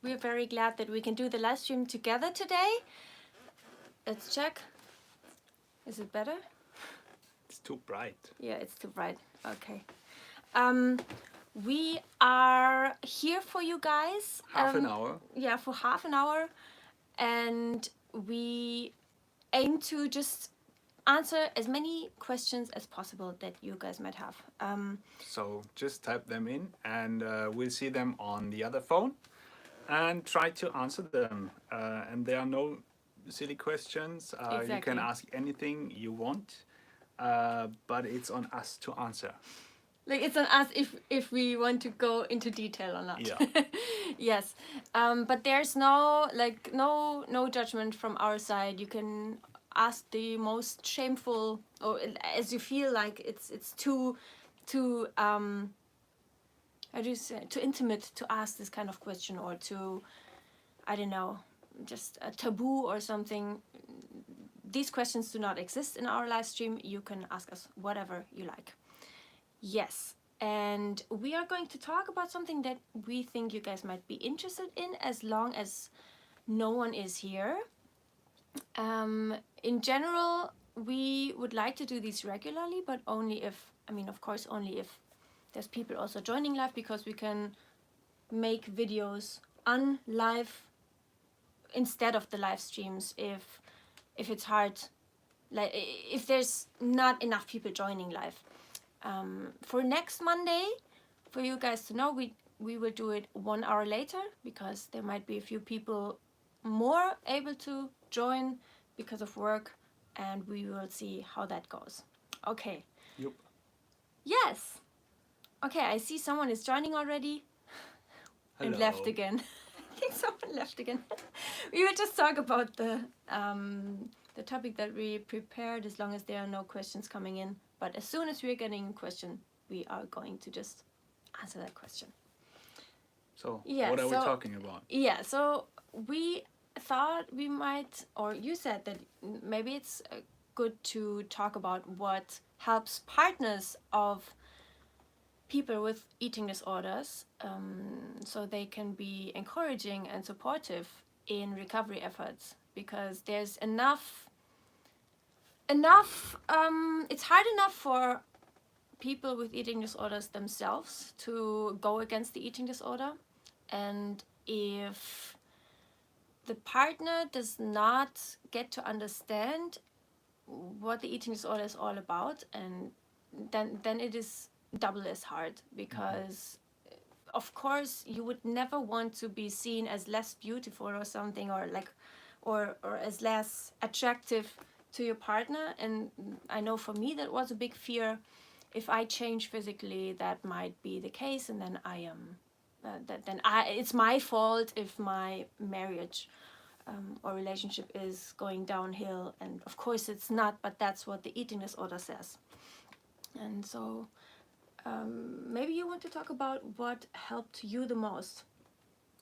we're very glad that we can do the live stream together today. Let's check. Is it better? It's too bright. Yeah, it's too bright. Okay. We are here for you guys. Half an hour. Yeah, for half an hour. And we aim to just answer as many questions as possible that you guys might have. So just type them in and we'll see them on the other phone and try to answer them. And there are no silly questions. Exactly. You can ask anything you want, but it's on us to answer. Like, it's on us if we want to go into detail or not. Yeah. Yes. But there's no judgment from our side. You can ask the most shameful, or as you feel like it's too how do you say, too intimate to ask this kind of question, or too, I don't know, just a taboo or something. These questions do not exist in our live stream. You can ask us whatever you like. Yes, and we are going to talk about something that we think you guys might be interested in, as long as no one is here. In general, we would like to do these regularly, but only if, of course, only if there's people also joining live, because we can make videos on live instead of the live streams if it's hard, like if there's not enough people joining live. For next Monday, for you guys to know, we will do it 1 hour later, because there might be a few people more able to join because of work, and we will see how that goes. Okay. Yep. Yes. Okay, I see someone is joining already. Hello. And left again. I think someone left again. We will just talk about the topic that we prepared, as long as there are no questions coming in. But as soon as we're getting a question, we are going to just answer that question. So, Yeah, what are we talking about? Yeah, so we thought we might, or you said that maybe it's good to talk about what helps partners of people with eating disorders, so they can be encouraging and supportive in recovery efforts, because there's enough it's hard enough for people with eating disorders themselves to go against the eating disorder, and if the partner does not get to understand what the eating disorder is all about, and then it is double as hard, because of course you would never want to be seen as less beautiful or something, or as less attractive to your partner. And I know for me that was a big fear. If I change physically, that might be the case, and then it's my fault if my marriage or relationship is going downhill. And of course it's not, but that's what the eating disorder says. And so maybe you want to talk about what helped you the most.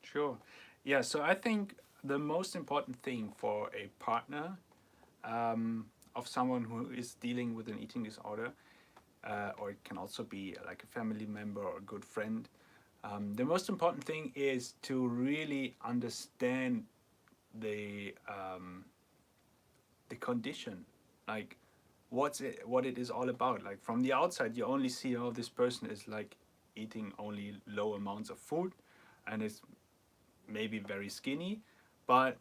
Sure. Yeah, so I think the most important thing for a partner of someone who is dealing with an eating disorder, or it can also be like a family member or a good friend, the most important thing is to really understand the condition, like what it is all about. Like from the outside, you only see, oh, this person is like eating only low amounts of food and is maybe very skinny, but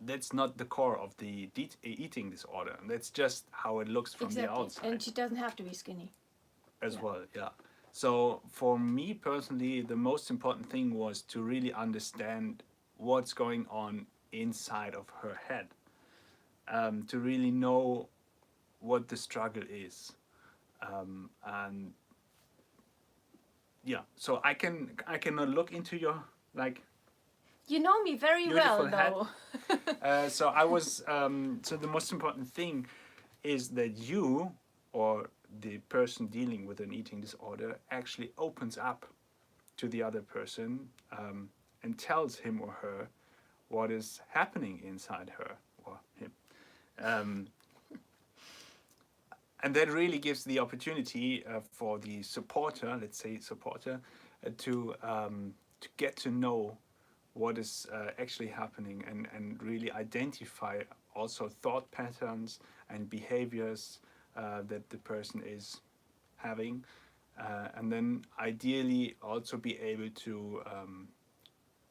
that's not the core of the eating disorder. That's just how it looks from the outside. And she doesn't have to be skinny. As well, yeah. So for me personally, the most important thing was to really understand what's going on inside of her head, to really know what the struggle is, and yeah. So I cannot look into your like. You know me very well, though. So I was. So the most important thing is that you, or the person dealing with an eating disorder, actually opens up to the other person, and tells him or her what is happening inside her or him. And that really gives the opportunity for the supporter, let's say supporter, to get to know what is actually happening, and really identify also thought patterns and behaviors that the person is having, and then ideally also be able to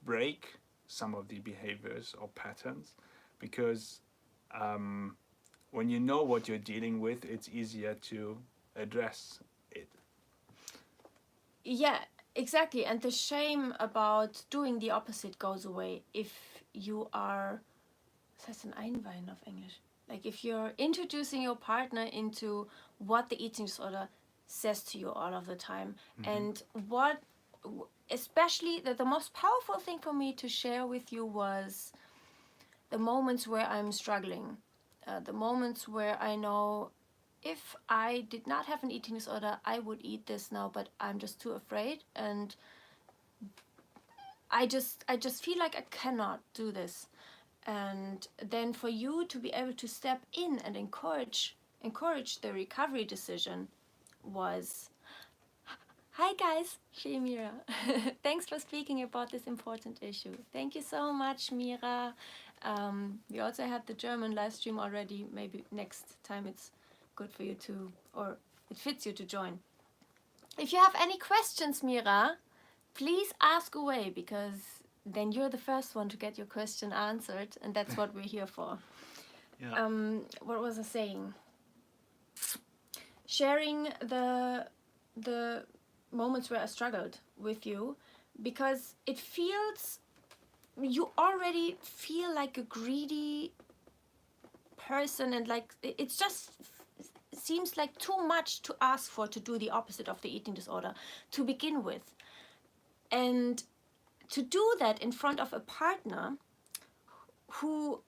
break some of the behaviors or patterns, because when you know what you're dealing with, it's easier to address it. Yeah, exactly. And the shame about doing the opposite goes away if you are, was heißt denn einweihen auf Englisch? Like if you're introducing your partner into what the eating disorder says to you all of the time, and what, especially the most powerful thing for me to share with you was the moments where I'm struggling, the moments where I know if I did not have an eating disorder, I would eat this now, but I'm just too afraid, and I just feel like I cannot do this. And then for you to be able to step in and encourage the recovery decision was, hi guys, she Mira. Thanks for speaking about this important issue. Thank you so much, Mira. We also had the German live stream already. Maybe next time it's good for you to, or it fits you to join. If you have any questions, Mira, please ask away, because then you're the first one to get your question answered, and that's what we're here for. Yeah. What was I saying? Sharing the moments where I struggled with you, because it feels, you already feel like a greedy person, and like it's just seems like too much to ask for to do the opposite of the eating disorder to begin with. And to do that in front of a partner who,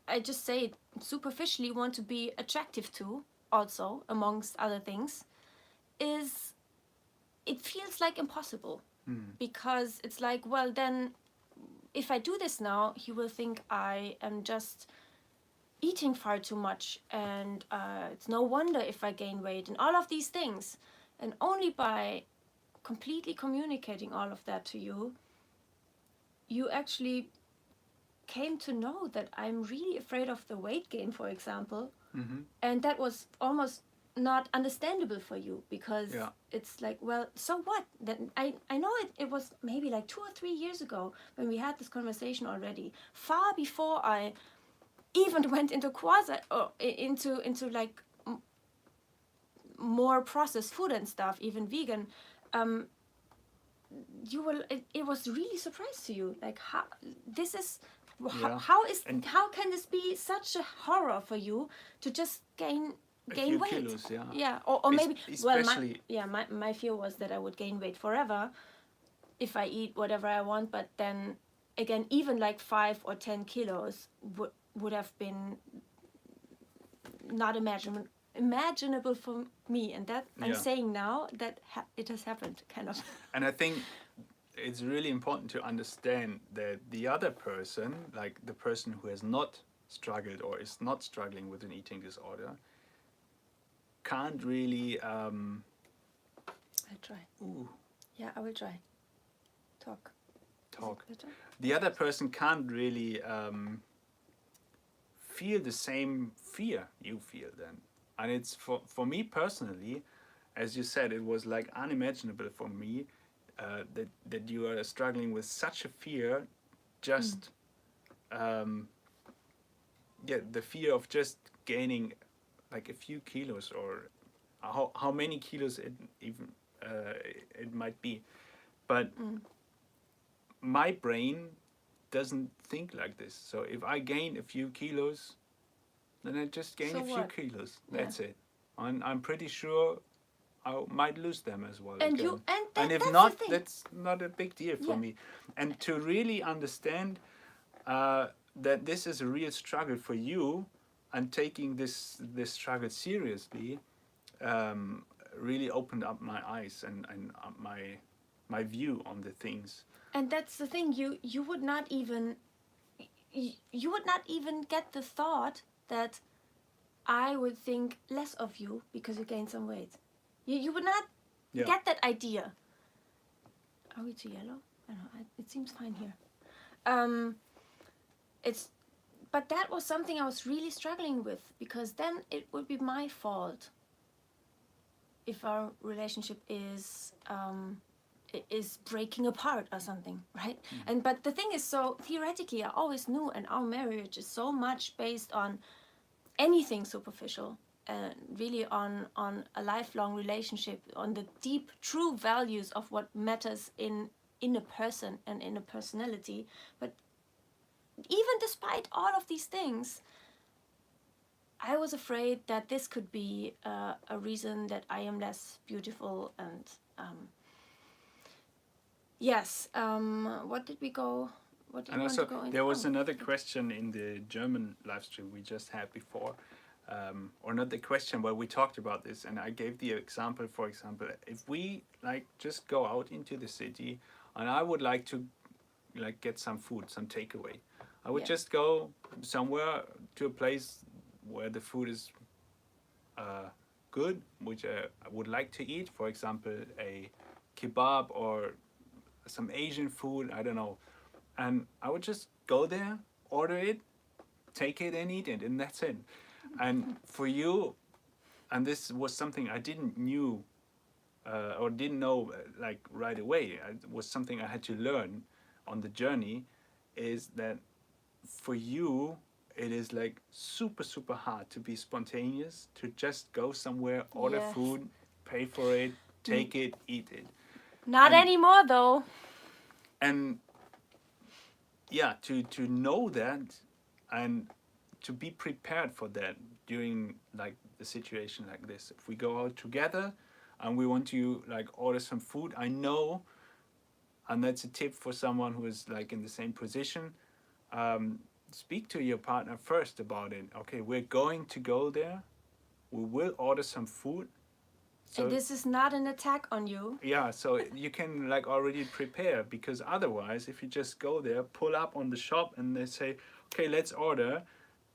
I just say it superficially, want to be attractive to, also amongst other things, is, it feels like impossible. Because it's like, well, then if I do this now, he will think I am just eating far too much, and it's no wonder if I gain weight and all of these things. And only by completely communicating all of that to you, you actually came to know that I'm really afraid of the weight gain, for example. And that was almost not understandable for you, because it's like, well, so what? Then I know it was maybe like 2 or 3 years ago when we had this conversation already, far before I even went into quasi, or into like more processed food and stuff, even vegan. It was really surprised to you, like how this is, how can this be such a horror for you to just gain few weight? kilos, Or maybe, especially, my fear was that I would gain weight forever if I eat whatever I want, but then again, even like 5 or 10 kilos would have been not imaginable for me, and that I'm saying now that it has happened, kind of. And I think it's really important to understand that the other person, like the person who has not struggled or is not struggling with an eating disorder, can't really I'll try. Yeah, I will try. Talk. The other person can't really feel the same fear you feel then. And it's for me personally, as you said, it was like unimaginable for me that you are struggling with such a fear, just the fear of just gaining like a few kilos, or how many kilos it even it might be. But my brain doesn't think like this. So if I gain a few kilos, then I just gain a few kilos. That's it. And I'm pretty sure I might lose them as well. And again. and if that's not, the thing. that's not a big deal for me. And to really understand that this is a real struggle for you, and taking this struggle seriously, really opened up my eyes and my view on the things. And that's the thing, you would not even get the thought that I would think less of you because you gained some weight. You would not get that idea. Are we too yellow? I don't know, it seems fine here. But that was something I was really struggling with, because then it would be my fault if our relationship is breaking apart or something, right? But the thing is, so theoretically I always knew, and our marriage is so much based on anything superficial, really on a lifelong relationship, on the deep true values of what matters in a person and in a personality. But even despite all of these things, I was afraid that this could be a reason that I am less beautiful. And yes, what did we go? What did And we want also, to go into? there was another question in the German live stream we just had before, or not the question, but we talked about this, and I gave the example. For example, if we like just go out into the city, and I would like to like get some food, some takeaway, I would just go somewhere to a place where the food is good, which I would like to eat. For example, a kebab or some Asian food, I don't know. And I would just go there, order it, take it and eat it, and that's it. And for you, and this was something I didn't knew or didn't know like right away. It was something I had to learn on the journey, is that for you it is like super hard to be spontaneous, to just go somewhere, order food, pay for it, take it, eat it. Not anymore though. And yeah, to know that and to be prepared for that during like the situation like this. If we go out together and we want to like order some food, I know, and that's a tip for someone who is like in the same position, speak to your partner first about it. Okay, we're going to go there, we will order some food. So, and this is not an attack on you. Yeah, so you can like already prepare, because otherwise if you just go there, pull up on the shop and they say, okay, let's order,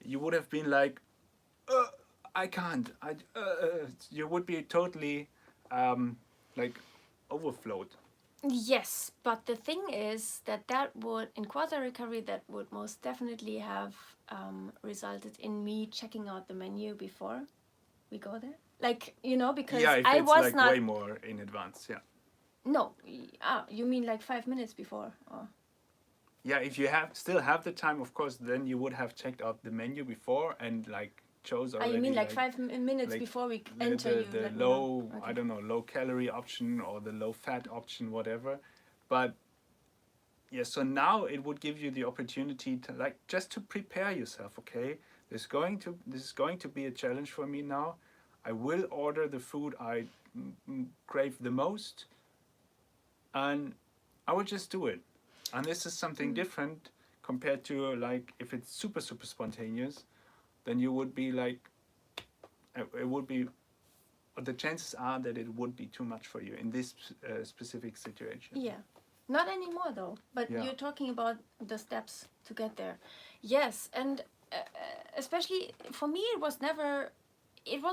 you would have been like, I can't. You would be totally like overflowed. Yes, but the thing is that would, in quasi recovery, that would most definitely have resulted in me checking out the menu before we go there. Like, you know, because yeah, if I it's was like not way more in advance, yeah. No, you mean like 5 minutes before? Or? Yeah, if you still have the time, of course, then you would have checked out the menu before and like chose already. You mean like 5 minutes like before we enter the low, okay. I don't know, low calorie option or the low fat option, whatever. But yeah, so now it would give you the opportunity to like just to prepare yourself. Okay, this is going to be a challenge for me now. I will order the food I crave the most, and I will just do it. And this is something different compared to like if it's super spontaneous, then you would be like, it would be, the chances are that it would be too much for you in this specific situation. Yeah, not anymore though. But you're talking about the steps to get there. Yes, and especially for me, it was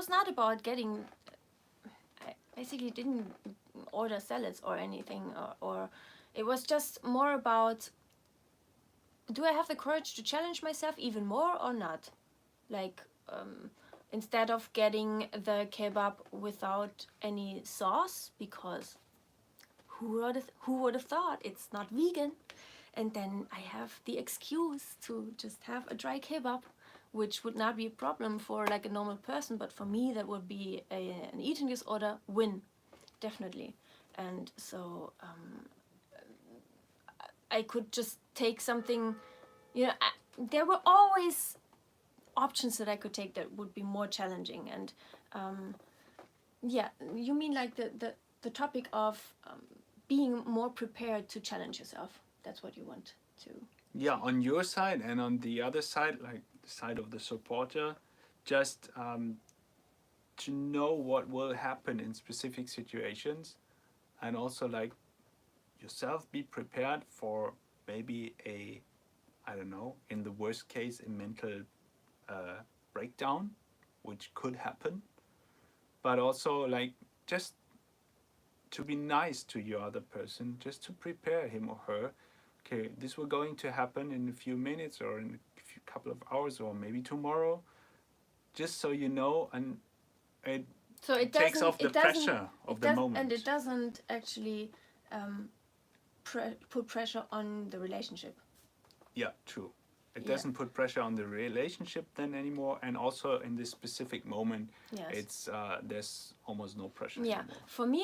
not about getting. I basically didn't order salads or anything, or it was just more about, do I have the courage to challenge myself even more or not? Like, instead of getting the kebab without any sauce, because who would have thought it's not vegan? And then I have the excuse to just have a dry kebab, which would not be a problem for like a normal person, but for me that would be an eating disorder win, definitely. And so I could just take something, you know, there were always options that I could take that would be more challenging. And yeah, you mean like the topic of being more prepared to challenge yourself. That's what you want to. Yeah, on your side, and on the other side, like the side of the supporter, just to know what will happen in specific situations, and also like yourself be prepared for maybe a, I don't know, in the worst case, a mental breakdown, which could happen, but also like just to be nice to your other person, just to prepare him or her. Okay, this will going to happen in a few minutes or in a few couple of hours or maybe tomorrow, just so you know, and it So it takes doesn't. off the It doesn't. pressure of It the does, moment. and it doesn't actually put pressure on the relationship. Yeah, true. It Yeah. doesn't put pressure on the relationship then anymore, and also in this specific moment, Yes. it's there's almost no pressure Yeah. anymore. For me,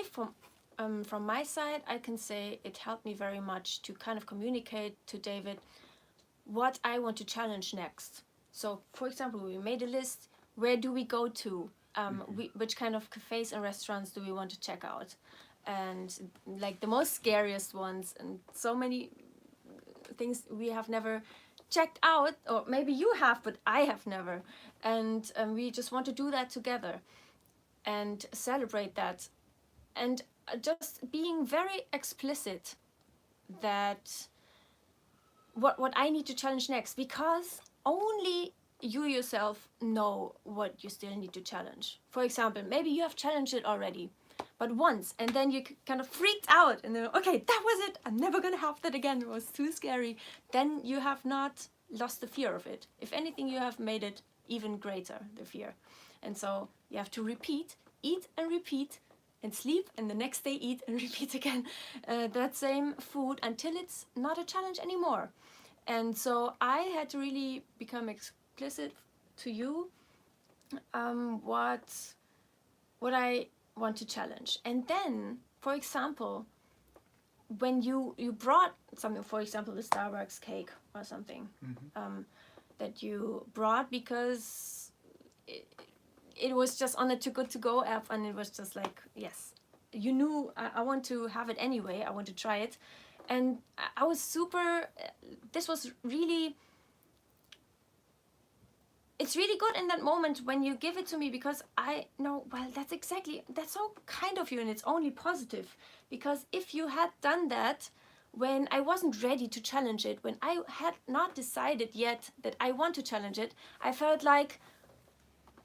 from my side, I can say it helped me very much to kind of communicate to David what I want to challenge next. So, for example, we made a list. Where do we go to? Which kind of cafes and restaurants do we want to check out? And like the most scariest ones, and so many things we have never checked out, or maybe you have, but I have never. And we just want to do that together and celebrate that. And just being very explicit that what I need to challenge next, because only you yourself know what you still need to challenge. For example, maybe you have challenged it already, but once, and then you kind of freaked out and then, okay, that was it, I'm never gonna have that again, it was too scary. Then you have not lost the fear of it. If anything, you have made it even greater, the fear. And so you have to repeat, eat and repeat, and sleep, and the next day eat and repeat again that same food until it's not a challenge anymore. And so I had to really become explicit to you what I want to challenge. And then, for example, when you brought something, for example, the Starbucks cake or something, that you brought because it was just on the Too Good To Go app, and it was just like, yes, you knew I want to have it anyway, I want to try it. And I was super, this was really, it's really good in that moment when you give it to me, because I know, well, that's so kind of you, and it's only positive. Because if you had done that when I wasn't ready to challenge it, when I had not decided yet that I want to challenge it, I felt like,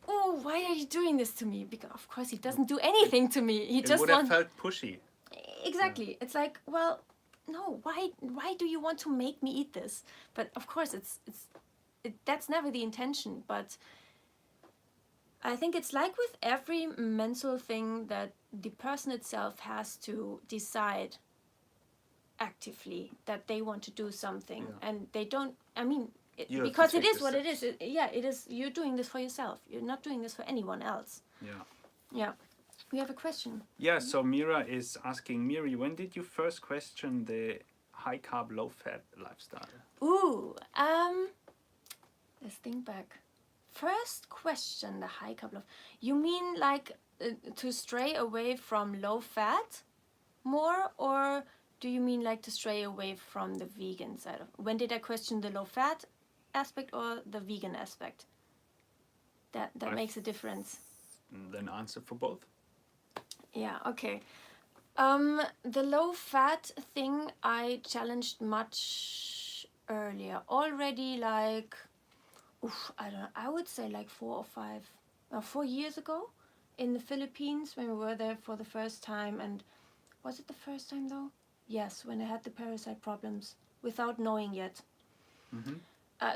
oh, why are you doing this to me? Because of course he doesn't do anything to me. He It just would have felt pushy. Exactly. Yeah. It's like, well, no, why do you want to make me eat this? But of course that's never the intention. But I think it's like with every mental thing that the person itself has to decide actively that they want to do something, and they don't, I mean, because it is what it is. It is, you're doing this for yourself. You're not doing this for anyone else. Yeah. We have a question. Yeah, so Mira is asking, Miri, when did you first question the high carb, low fat lifestyle? Ooh, let's think back. First question, the high carb, low. You mean like to stray away from low fat more, or do you mean like to stray away from the vegan side of? When did I question the low fat aspect or the vegan aspect? That makes a difference. Then answer for both. Yeah, okay. The low fat thing I challenged much earlier. Already like, I don't know, I would say like 4 years ago in the Philippines when we were there for the first time. And was it the first time though? Yes, when I had the parasite problems without knowing yet.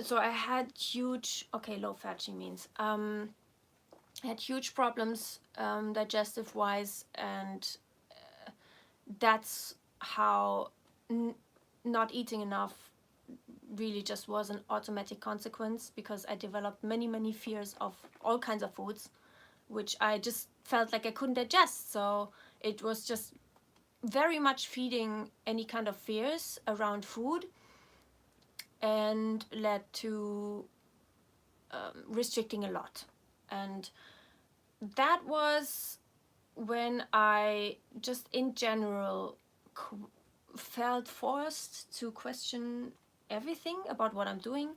So I had huge, low fat she means. Had huge problems digestive wise, and that's how not eating enough really just was an automatic consequence, because I developed many fears of all kinds of foods, which I just felt like I couldn't digest. So it was just very much feeding any kind of fears around food, and led to restricting a lot. And that was when I just in general felt forced to question everything about what I'm doing.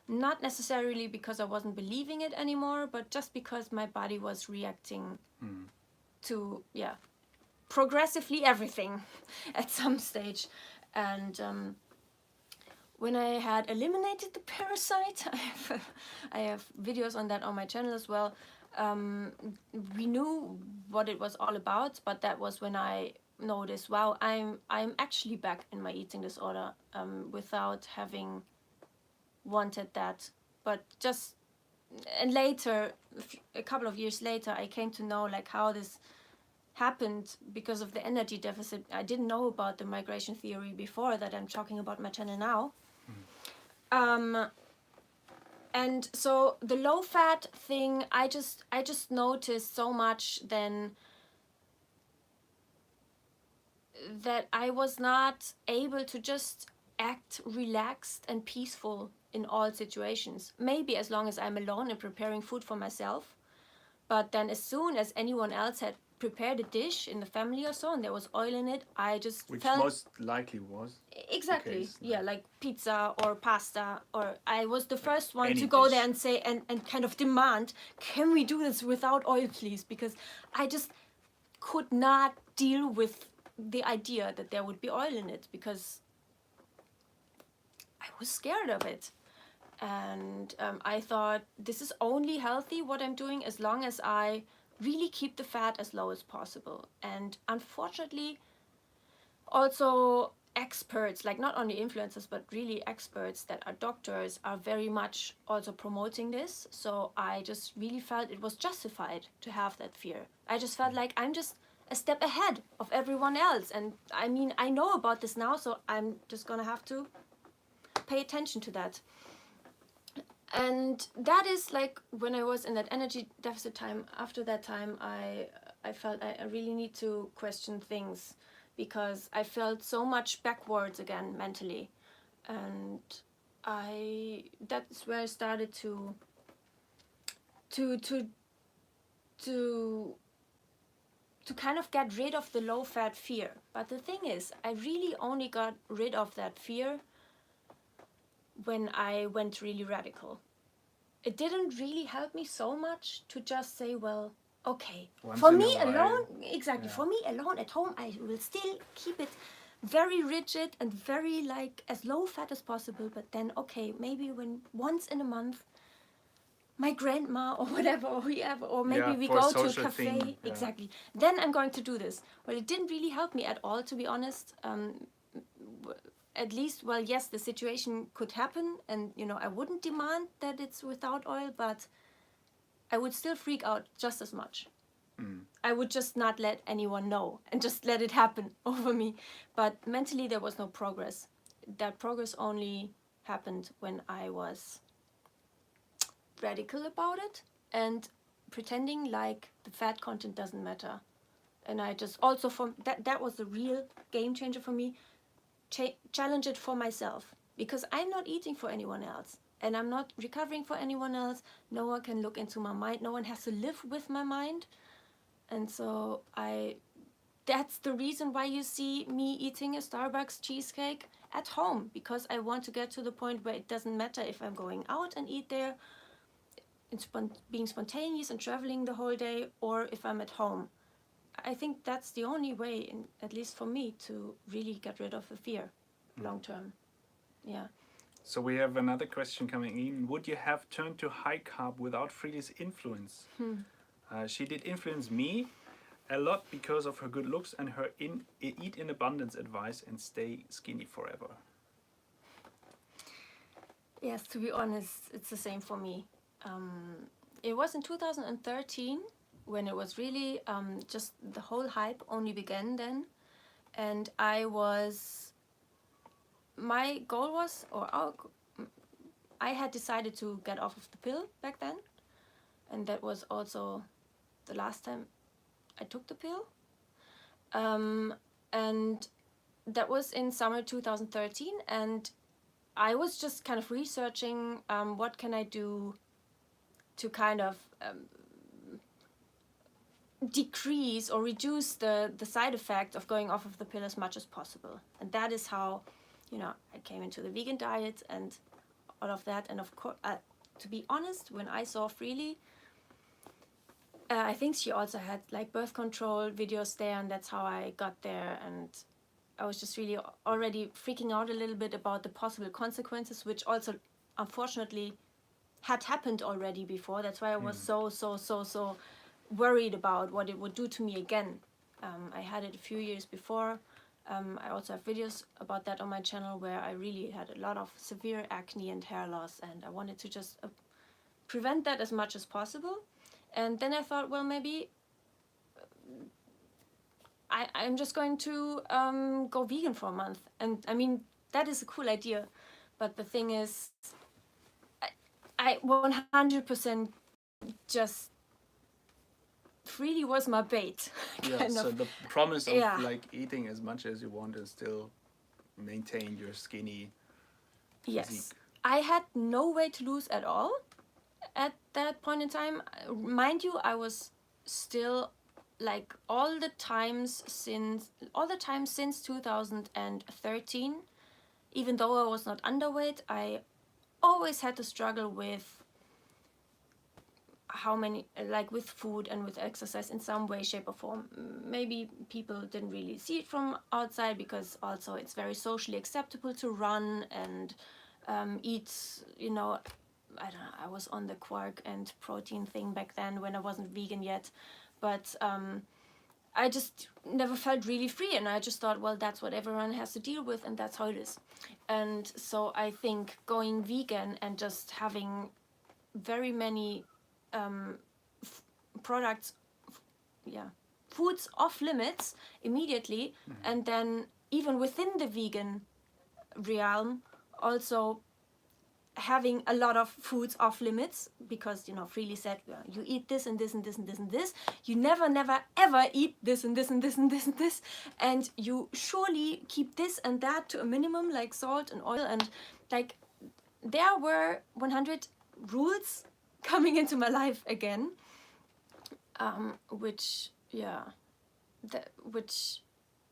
Not necessarily because I wasn't believing it anymore, but just because my body was reacting to, progressively everything at some stage. And when I had eliminated the parasite, I have videos on that on my channel as well. We knew what it was all about, but that was when I notice, wow, I'm actually back in my eating disorder, without having wanted that. But just, and later, a couple of years later, I came to know like how this happened because of the energy deficit. I didn't know about the migration theory before that I'm talking about my channel now. And so the low fat thing, I just noticed so much then that I was not able to just act relaxed and peaceful in all situations. Maybe as long as I'm alone and preparing food for myself. But then as soon as anyone else had prepared a dish in the family or so and there was oil in it, I just Which felt... most likely was. Exactly. case, Yeah, like pizza or pasta, or I was the first one any to go dish. there and say and kind of demand, can we do this without oil, please? Because I just could not deal with the idea that there would be oil in it, because I was scared of it. And I thought, this is only healthy what I'm doing as long as I really keep the fat as low as possible. And unfortunately, also experts, like not only influencers but really experts that are doctors, are very much also promoting this. So I just really felt it was justified to have that fear. I just felt like I'm just a step ahead of everyone else, and I mean, I know about this now, so I'm just gonna have to pay attention to that. And that is like when I was in that energy deficit time. After that time, I felt I really need to question things, because I felt so much backwards again mentally. And that's where I started to kind of get rid of the low fat fear. But the thing is, I really only got rid of that fear when I went really radical. It didn't really help me so much to just say, well, okay, Once for in me a while. alone, exactly, Yeah. for me alone at home, I will still keep it very rigid and very like as low fat as possible. But then, okay, maybe when once in a month, my grandma or whatever, or whoever, or maybe Yeah, we for a go to a social cafe, thing, yeah. exactly, then I'm going to do this. Well, it didn't really help me at all, to be honest. At least, well, yes, the situation could happen, and you know, I wouldn't demand that it's without oil, but I would still freak out just as much. I would just not let anyone know and just let it happen over me. But mentally, there was no progress. That progress only happened when I was radical about it and pretending like the fat content doesn't matter. And I just also, from that was the real game changer for me. Challenge it for myself, because I'm not eating for anyone else and I'm not recovering for anyone else. No one can look into my mind. No one has to live with my mind. And so that's the reason why you see me eating a Starbucks cheesecake at home, because I want to get to the point where it doesn't matter if I'm going out and eat there, being spontaneous and traveling the whole day, or if I'm at home. I think that's the only way, at least for me, to really get rid of the fear long term. Yeah. So we have another question coming in. Would you have turned to high carb without Frida's influence? She did influence me a lot because of her good looks and her eat in abundance advice and stay skinny forever. Yes, to be honest, it's the same for me. It was in 2013 when it was really just the whole hype only began then. And my goal was, I had decided to get off of the pill back then. And that was also the last time I took the pill. And that was in summer 2013. And I was just kind of researching what can I do to kind of decrease or reduce the side effect of going off of the pill as much as possible. And that is how, you know, I came into the vegan diet and all of that. And of course, to be honest, when I saw Freely, I think she also had like birth control videos there, and that's how I got there. And I was just really already freaking out a little bit about the possible consequences, which also unfortunately had happened already before. That's why I was so worried about what it would do to me again. I had it a few years before. I also have videos about that on my channel where I really had a lot of severe acne and hair loss, and I wanted to just prevent that as much as possible. And then I thought, well, maybe I'm just going to go vegan for a month. And I mean, that is a cool idea. But the thing is, I 100% just freely was my bait. Yeah, so of. the promise of Yeah. like eating as much as you want and still maintain your skinny Yes. physique. I had no weight to lose at all at that point in time. Mind you, I was still like all the time since 2013, even though I was not underweight, I always had to struggle with with food and with exercise in some way, shape or form. Maybe people didn't really see it from outside because also it's very socially acceptable to run and eat, I don't know, I was on the quark and protein thing back then when I wasn't vegan yet, but I just never felt really free, and I just thought, well, that's what everyone has to deal with, and that's how it is. And so I think going vegan and just having very many products, foods off limits immediately, and then even within the vegan realm, also having a lot of foods off limits, because freely said, you eat this and this and this and this and this, you never ever eat this and this and this and this and this, and you surely keep this and that to a minimum, like salt and oil, and like there were 100 rules coming into my life again, which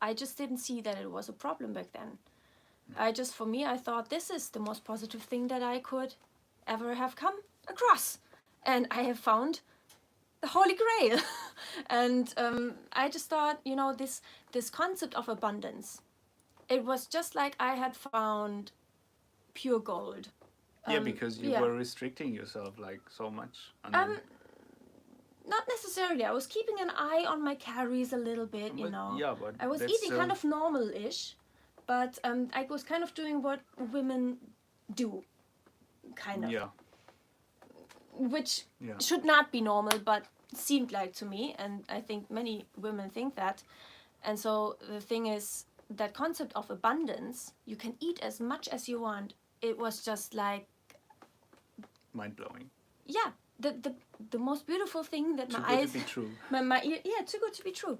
I just didn't see that it was a problem back then. I thought this is the most positive thing that I could ever have come across, and I have found the Holy Grail. And I just thought, this concept of abundance, it was just like I had found pure gold. Yeah, because you were restricting yourself like so much. Not necessarily. I was keeping an eye on my calories a little bit, Yeah, but I was that's eating still kind of normal-ish, but I was kind of doing what women do, kind of. Yeah. Which should not be normal, but seemed like to me, and I think many women think that. And so the thing is, that concept of abundance, you can eat as much as you want. It was just like mind-blowing. Yeah, the most beautiful thing that Too my good eyes... to be true. Too good to be true.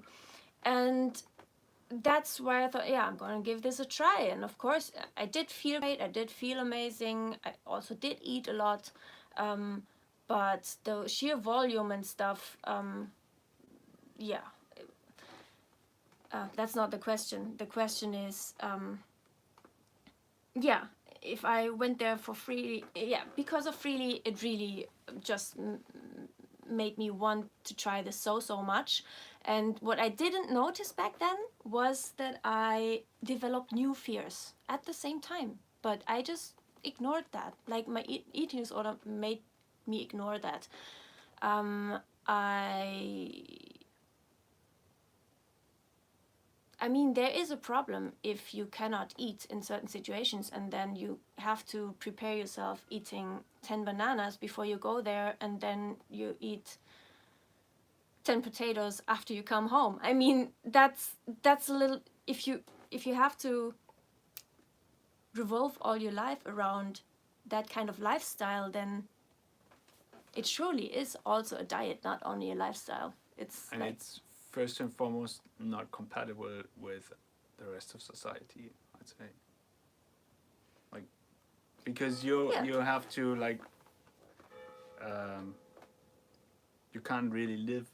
And that's why I thought, I'm going to give this a try. And of course, I did feel great. I did feel amazing. I also did eat a lot. But the sheer volume and stuff, that's not the question. The question is, if I went there for free, because of freely, it really just made me want to try this so much. And what I didn't notice back then was that I developed new fears at the same time, but I just ignored that. Like my eating disorder made me ignore that. I mean, there is a problem if you cannot eat in certain situations, and then you have to prepare yourself eating 10 bananas before you go there, and then you eat 10 potatoes after you come home. I mean, that's a little... If you have to revolve all your life around that kind of lifestyle, then it surely is also a diet, not only a lifestyle. It's first and foremost not compatible with the rest of society, I'd say. Like, because you have to you can't really live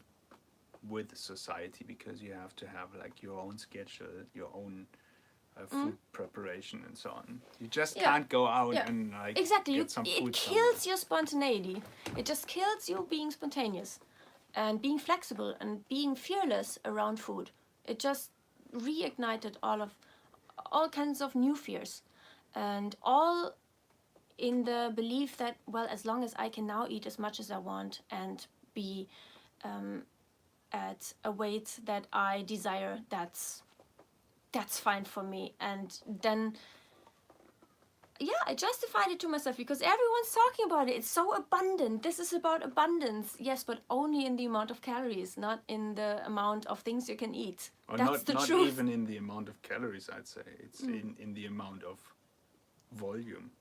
with society, because you have to have like your own schedule, your own food preparation and so on. You just can't go out and get some food. It kills your spontaneity. It just kills you being spontaneous and being flexible and being fearless around food. It just reignited all kinds of new fears, and all in the belief that, well, as long as I can now eat as much as I want and be at a weight that I desire, that's fine for me. And then I justified it to myself because everyone's talking about it. It's so abundant. This is about abundance. Yes, but only in the amount of calories, not in the amount of things you can eat. Or That's the not truth. even in the amount of calories, I'd say. It's in the amount of volume.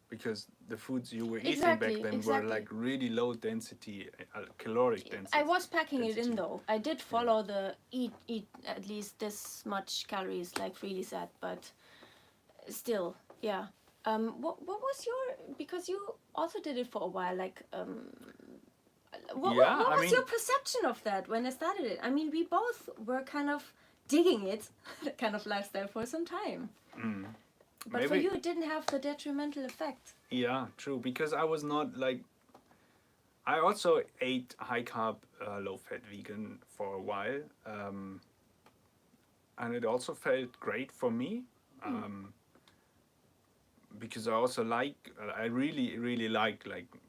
Because the foods you were eating back then were like really low density, caloric density. I was packing it in though. I did follow the eat at least this much calories, like Freely said, but still, yeah. What was your, because you also did it for a while, like what was your perception of that when I started it? I mean, we both were kind of digging it, that kind of lifestyle for some time. But for you, it didn't have the detrimental effect. Yeah, true. Because I was not like... I also ate high carb, low fat vegan for a while. And it also felt great for me. Because I also I really like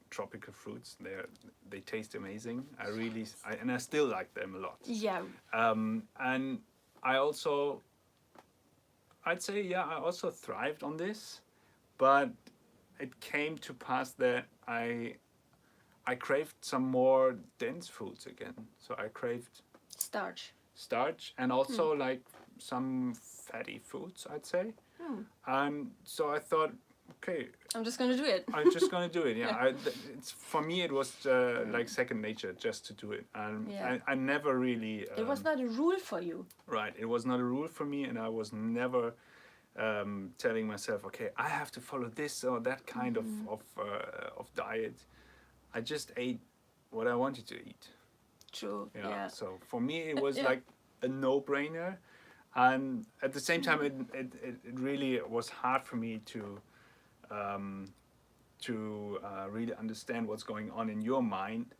tropical fruits. They taste amazing. And I still like them a lot. Yeah. And I also... I'd say, I also thrived on this, but it came to pass that I craved some more dense foods again. So I craved starch and also like some fatty foods, I'd say. And so I thought, okay, I'm just gonna do it. I'm just gonna do it. Yeah, it's for me it was like second nature just to do it, and I never really. It was not a rule for you. Right, it was not a rule for me, and I was never telling myself, okay, I have to follow this or that kind of diet. I just ate what I wanted to eat. True. Yeah. So for me, it was like a no-brainer, and at the same time, it really was hard for me to really understand what's going on in your mind,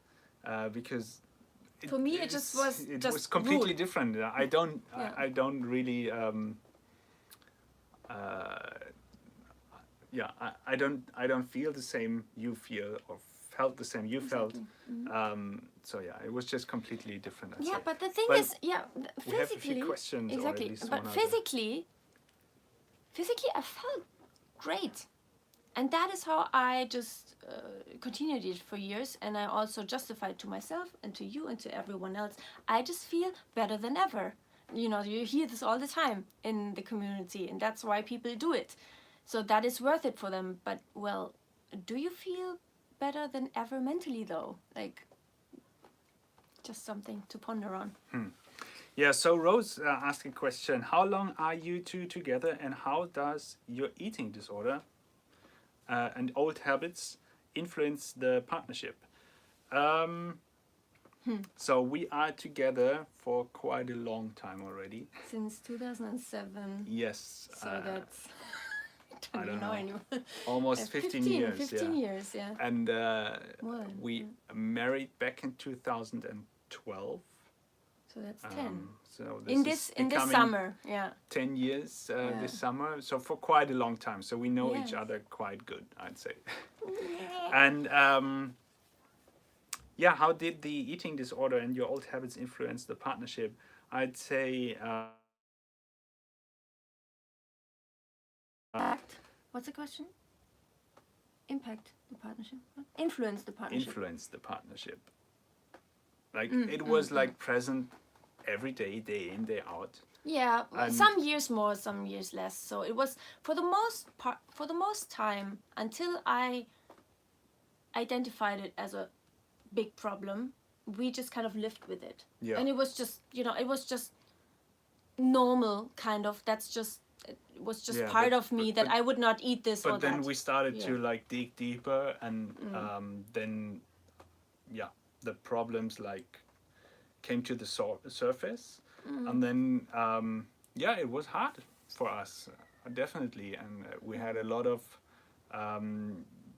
because for me it just was completely different. I don't really I don't feel the same you feel or felt the same you felt. So it was just completely different. I'd say. But the thing is, physically, we have a few questions, exactly. Or at least but one physically I felt great, and that is how I just continued it for years, and I also justified to myself and to you and to everyone else. I just feel better than ever. You know, you hear this all the time in the community, and that's why people do it. So that is worth it for them. But well, do you feel better than ever mentally though? Like, just something to ponder on. Yeah, so Rose asked a question. How long are you two together, and how does your eating disorder and old habits influence the partnership? So we are together for quite a long time already. Since 2007. Yes. So that's... I don't know anymore. Almost 15 years. 15 years, yeah. And we married back in 2012. So that's 10. So in this summer, 10 years this summer. So for quite a long time. So we know each other quite good, I'd say. And how did the eating disorder and your old habits influence the partnership? I'd say... What's the question? Impact the partnership? Influence the partnership. Influence the partnership. Like it was like present every day, day in, day out. Yeah, some years more, some years less. So it was for the most time until I identified it as a big problem. We just kind of lived with it, and it was just normal kind of. It was just part of me that I would not eat this or that. But then we started to like dig deeper, and then the problems like came to the surface, and then it was hard for us, definitely, and we had a lot of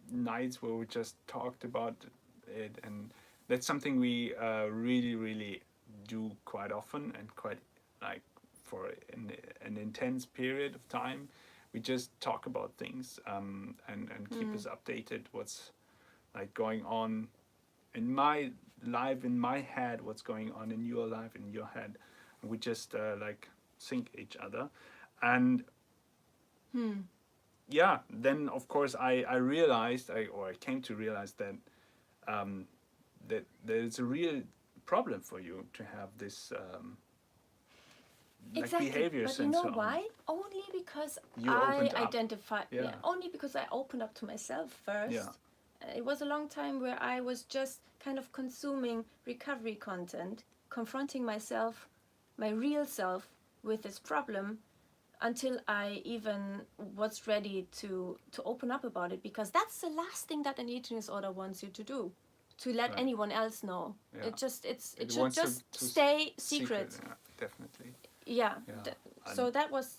nights where we just talked about it, and that's something we really do quite often, and quite like for an intense period of time. We just talk about things and keep us updated what's like going on in my life, in my head, what's going on in your life, in your head. We just like sync each other, and yeah, then of course I realized, I came to realize that that there's a real problem for you to have this like Exactly, behaviors but you and know so on. why? Only because You I opened up. identified. Yeah. Yeah, only because I opened up to myself first. Yeah. It was a long time where I was just kind of consuming recovery content, confronting myself, my real self, with this problem, until I even was ready to open up about it, because that's the last thing that an eating disorder wants you to do, to let Right. anyone else know. Yeah. It should wants just to stay secret. Yeah, definitely. Yeah. Yeah. So that was,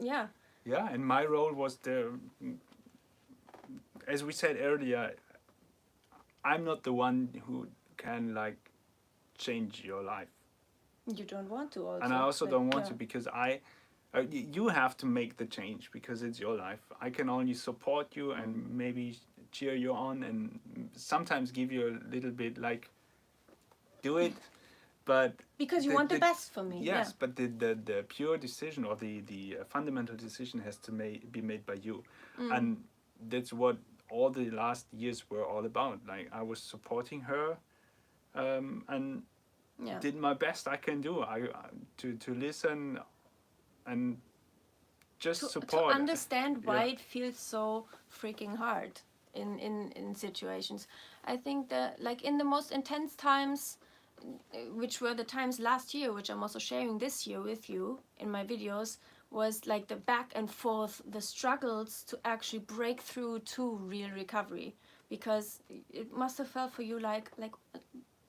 yeah. Yeah, and my role was as we said earlier, I'm not the one who can like change your life, You don't want to also. and I also like, don't want yeah. to, because you have to make the change because it's your life. I can only support you and maybe cheer you on and sometimes give you a little bit like, do it, but Because you want the best for me. yes, Yeah. but the pure decision or the fundamental decision has to be made by you, and that's what all the last years were all about. Like I was supporting her, and Yeah. did my best I can do. To listen and just To support. understand why Yeah. it feels so freaking hard in situations. I think that like in the most intense times, which were the times last year, which I'm also sharing this year with you in my videos, was like the back and forth, the struggles to actually break through to real recovery, because it must have felt for you like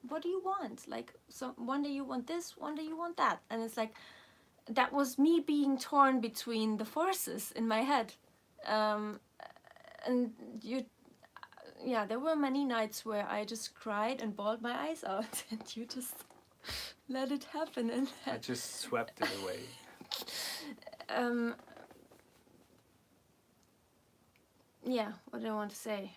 what do you want? Like, so one day you want this, one day you want that, and it's like that was me being torn between the forces in my head. And yeah, there were many nights where I just cried and bawled my eyes out, and you just let it happen. And I just swept it away. Yeah, what do I want to say?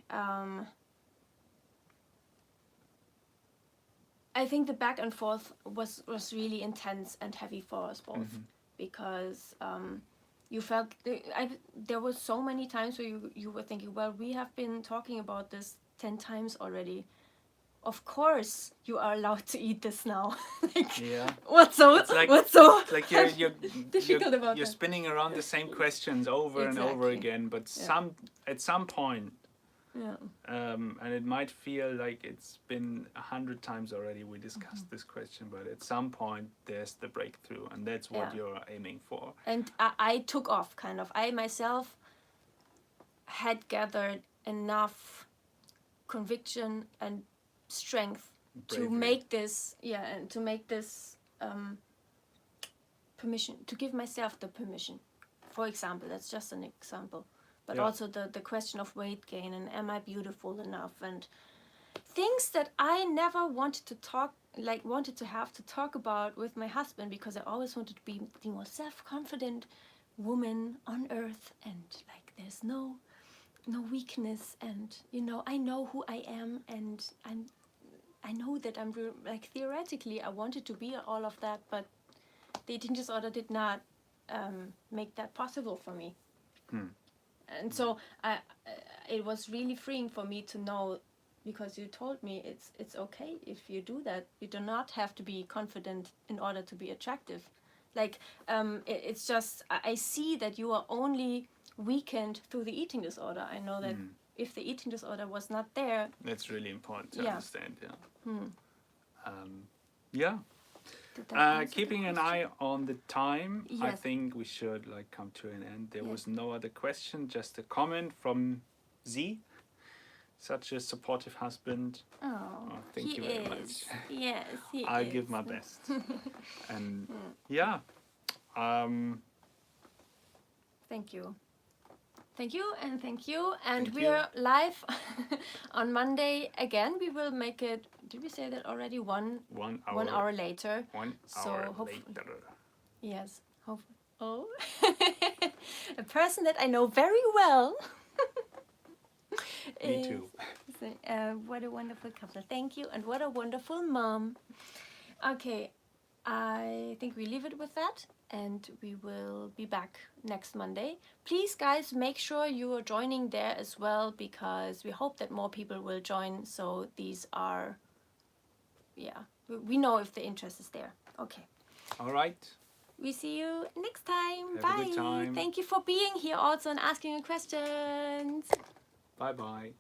I think the back and forth was really intense and heavy for us both, because you felt there were so many times where you were thinking, well, we have been talking about this 10 times already. Of course you are allowed to eat this now. Like, Yeah. what's so It's like you're difficult about you're that? spinning around the same questions over and over Exactly. again, but Yeah. at some point, Yeah. and it might feel like it's been 100 times already we discussed this question, but at some point there's the breakthrough, and that's what Yeah. you're aiming for. And I took off, kind of. I myself had gathered enough conviction and strength to Bravery. make this, and to make this permission, to give myself the permission. For example, that's just an example. But Yeah. also the question of weight gain and am I beautiful enough, and things that I never wanted to have to talk about with my husband, because I always wanted to be the most self-confident woman on earth, and like there's no weakness, and I know who I am, and I know that I'm like theoretically I wanted to be all of that, but the eating disorder did not make that possible for me. And so it was really freeing for me to know, because you told me it's okay if you do that. You do not have to be confident in order to be attractive. Like it's just I see that you are only weakened through the eating disorder. I know that if the eating disorder was not there, That's really important to Yeah. understand. Yeah. did that answer the Keeping an question? eye on the time, I Yes. think we should like come to an end. There Yes. was no other question, just a comment from Z. Such a supportive husband. Oh, Thank he you very is. much. Yes, he I'll is. give my best. And yeah, Thank you. Thank you and thank you. And Thank we you. are live on Monday again. We will make it, did we say that already? 1 hour. 1 hour later. 1 So hour hopefully- later. Yes. Oh. A person that I know very well. Me too. What a wonderful couple. Thank you. And what a wonderful mom. Okay, I think we leave it with that. And we will be back next Monday. Please, guys, make sure you are joining there as well, because we hope that more people will join. So these are, yeah, we know if the interest is there. Okay. All right. We see you next time. Have Bye. a good time. Thank you for being here also and asking questions. Bye-bye.